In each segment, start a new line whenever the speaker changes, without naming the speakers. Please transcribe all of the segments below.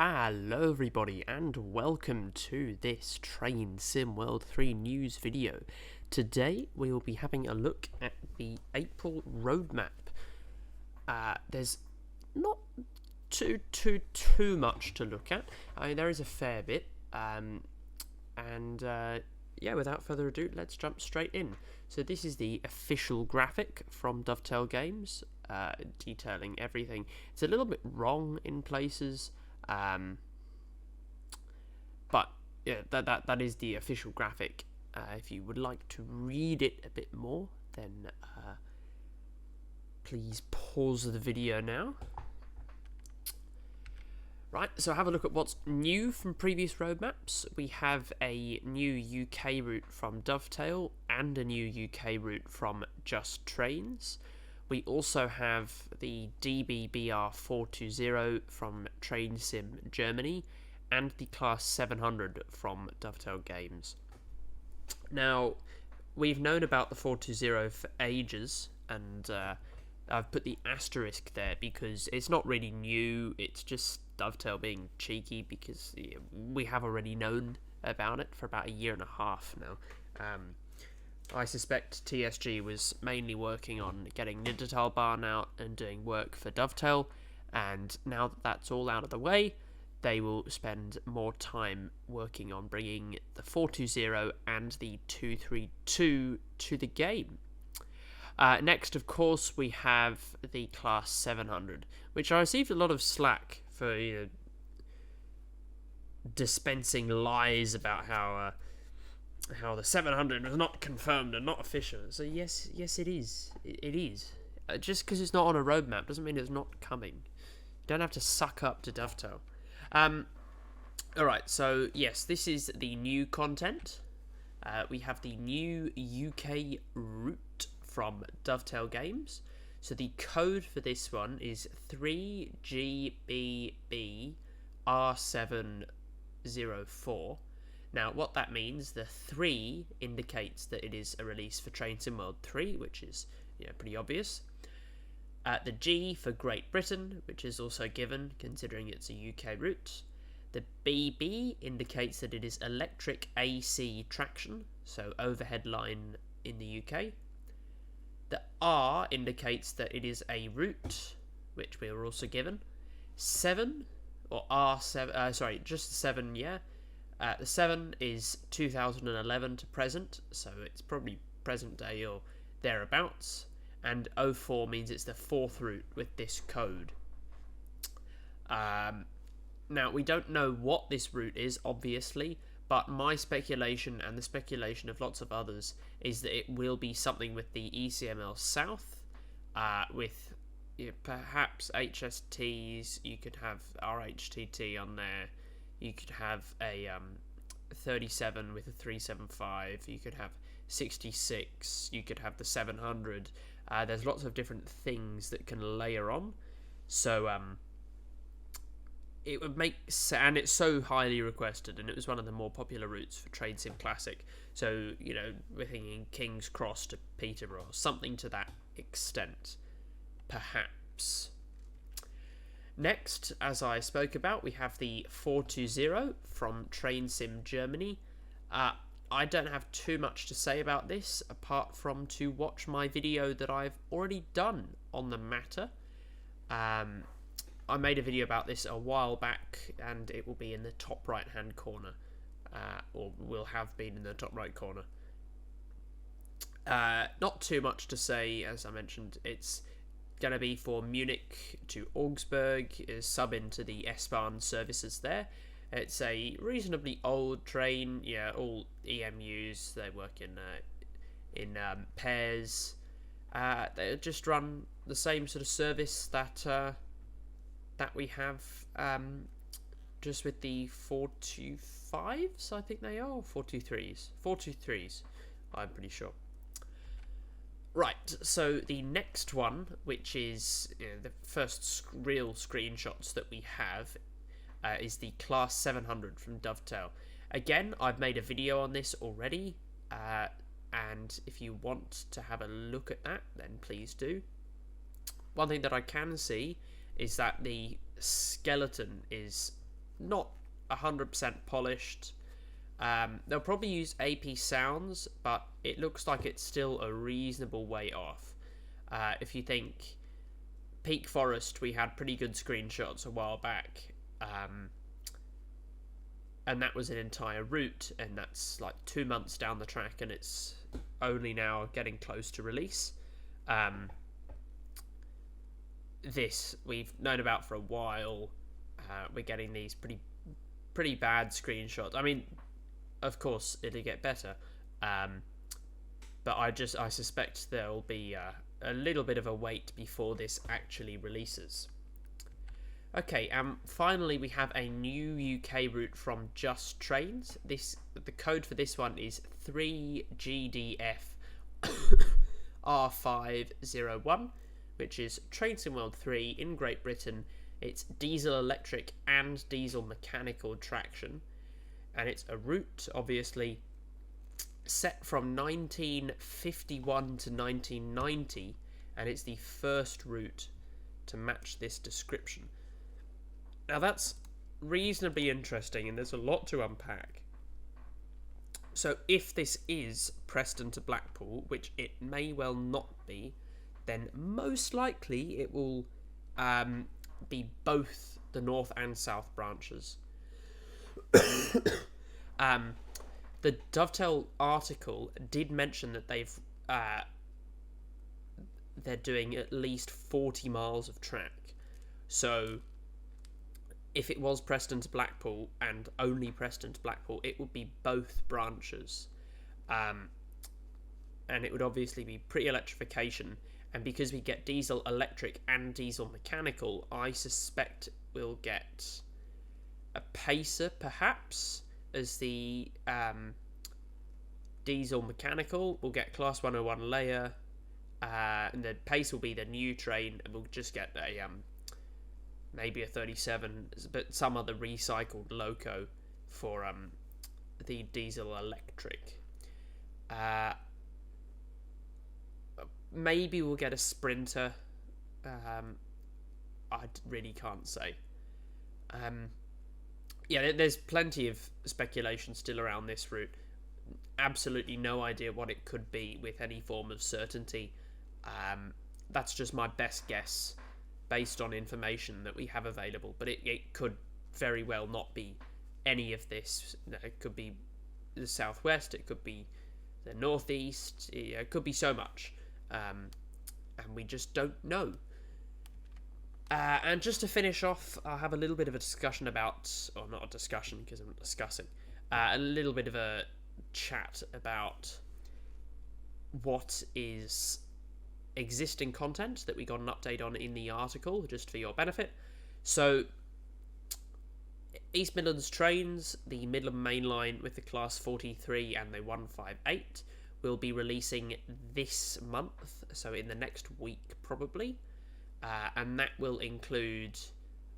Hello everybody and welcome to this Train Sim World 3 news video. Today we will be having a look at the April roadmap. There's not too much to look at. I mean, there is a fair bit. Yeah, without further ado, let's jump straight in. So this is the official graphic from Dovetail Games, detailing everything. It's a little bit wrong in places. But yeah, that is the official graphic. If you would like to read it a bit more, then please pause the video now. Right, so have a look at what's new from previous roadmaps. We have a new UK route from Dovetail and a new UK route from Just Trains. We also have the DBBR 420 from Train Sim Germany and the Class 700 from Dovetail Games. Now, we've known about the 420 for ages, and I've put the asterisk there because it's not really new, it's just Dovetail being cheeky because we have already known about it for about a year and a half now. I suspect TSG was mainly working on getting Nidatalbahn out and doing work for Dovetail, and now that that's all out of the way, they will spend more time working on bringing the 420 and the 232 to the game. Next, of course, we have the Class 700, which I received a lot of slack for dispensing lies about how the 700 was not confirmed and not official. So yes, it is. It is. Just because it's not on a roadmap doesn't mean it's not coming. You don't have to suck up to Dovetail. Alright, so yes, this is the new content. We have the new UK route from Dovetail Games. So the code for this one is 3GBBR704. Now, what that means, the 3 indicates that it is a release for Train Sim World 3, which is pretty obvious. The G for Great Britain, which is also given, considering it's a UK route. The BB indicates that it is electric AC traction, so overhead line in the UK. The R indicates that it is a route, which we were also given. 7, or R7, just 7, yeah. The 7 is 2011 to present, so it's probably present day or thereabouts. And 04 means it's the 4th route with this code. Now, we don't know what this route is, obviously, but my speculation, and the speculation of lots of others, is that it will be something with the ECML South, with perhaps HSTs. You could have RHTT on there. You could have a 37 with a 375. You could have 66. You could have the 700. There's lots of different things that can layer on. So it would make, and it's so highly requested, and it was one of the more popular routes for Train Sim Classic. So we're thinking King's Cross to Peterborough, something to that extent, perhaps. Next, as I spoke about, we have the 420 from Train Sim Germany. I don't have too much to say about this, apart from to watch my video that I've already done on the matter. I made a video about this a while back, and it will be in the top right-hand corner, or will have been in the top right corner. Not too much to say, as I mentioned. It's going to be for Munich to Augsburg, is sub into the S-Bahn services there. It's a reasonably old train, all EMUs. They work in pairs. They just run the same sort of service that we have, just with the 425s, I think they are, or 423s. 423s, I'm pretty sure. Right, so the next one, which is the first real screenshots that we have, is the Class 700 from Dovetail. Again, I've made a video on this already, and if you want to have a look at that, then please do. One thing that I can see is that the skeleton is not 100% polished. They'll probably use AP Sounds, but it looks like it's still a reasonable way off. If you think Peak Forest, we had pretty good screenshots a while back, and that was an entire route, and that's like 2 months down the track, and it's only now getting close to release. This we've known about for a while. We're getting these pretty bad screenshots. I mean, of course it'll get better, but I suspect there'll be a little bit of a wait before this actually releases. Okay, finally we have a new UK route from Just Trains. The code for this one is 3GDF R501, which is Train Sim World 3 in Great Britain. It's diesel electric and diesel mechanical traction, and it's a route, obviously, set from 1951 to 1990, and it's the first route to match this description. Now that's reasonably interesting, and there's a lot to unpack. So if this is Preston to Blackpool, which it may well not be, then most likely it will be both the north and south branches. The Dovetail article did mention that they're doing at least 40 miles of track. So if it was Preston to Blackpool and only Preston to Blackpool, it would be both branches. And it would obviously be pre-electrification. And because we get diesel electric and diesel mechanical, I suspect we'll get a Pacer, perhaps, as the diesel mechanical. We'll get Class 101 layer, and the Pacer will be the new train, and we'll just get a maybe a 37, but some other recycled loco for the diesel electric. Maybe we'll get a Sprinter. I really can't say. Yeah, there's plenty of speculation still around this route. Absolutely no idea what it could be with any form of certainty. That's just my best guess based on information that we have available, but it could very well not be any of this. It could be the southwest, it could be the northeast, it could be so much, and we just don't know. And just to finish off, I'll have a little bit of a discussion about, or not a discussion because I'm not discussing, a little bit of a chat about what is existing content that we got an update on in the article, just for your benefit. So, East Midlands Trains, the Midland Main Line with the Class 43 and the 158, will be releasing this month, so in the next week probably, and that will include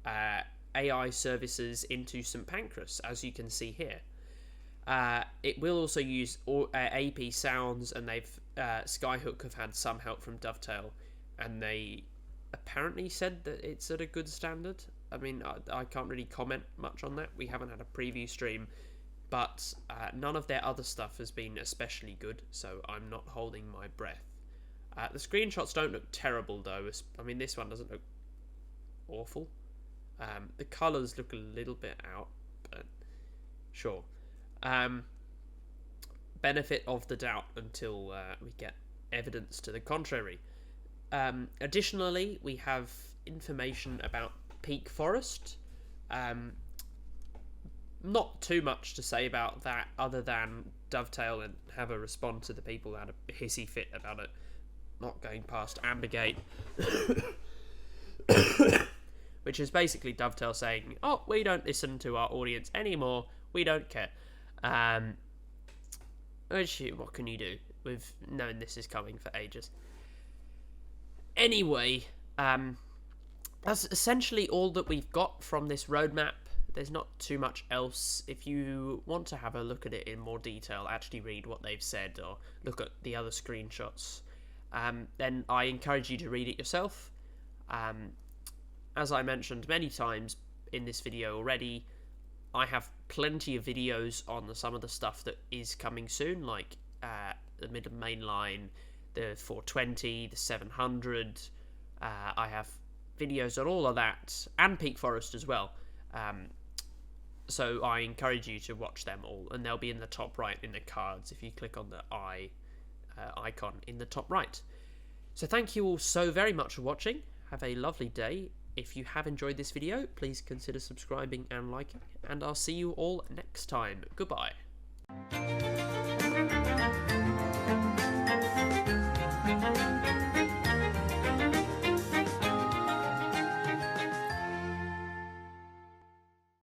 AI services into St Pancras, as you can see here. It will also use AP Sounds, and they've Skyhook have had some help from Dovetail, and they apparently said that it's at a good standard. I mean, I can't really comment much on that. We haven't had a preview stream, but none of their other stuff has been especially good, so I'm not holding my breath. The screenshots don't look terrible, though. I mean, this one doesn't look awful. The colours look a little bit out, but sure. Benefit of the doubt until we get evidence to the contrary. Additionally, we have information about Peak Forest. Not too much to say about that other than Dovetail and have a respond to the people that had a hissy fit about it not going past Ambergate. Which is basically Dovetail saying, oh, we don't listen to our audience anymore, we don't care. Which, what can you do? We've known this is coming for ages. Anyway, that's essentially all that we've got from this roadmap. There's not too much else. If you want to have a look at it in more detail, actually read what they've said or look at the other screenshots, then I encourage you to read it yourself. As I mentioned many times in this video already, I have plenty of videos on some of the stuff that is coming soon, like the Midland Main Line, the 420, the 700. I have videos on all of that, and Peak Forest as well. So I encourage you to watch them all, and they'll be in the top right in the cards if you click on the icon in the top right. So thank you all so very much for watching. Have a lovely day. If you have enjoyed this video, please consider subscribing and liking, and I'll see you all next time. Goodbye.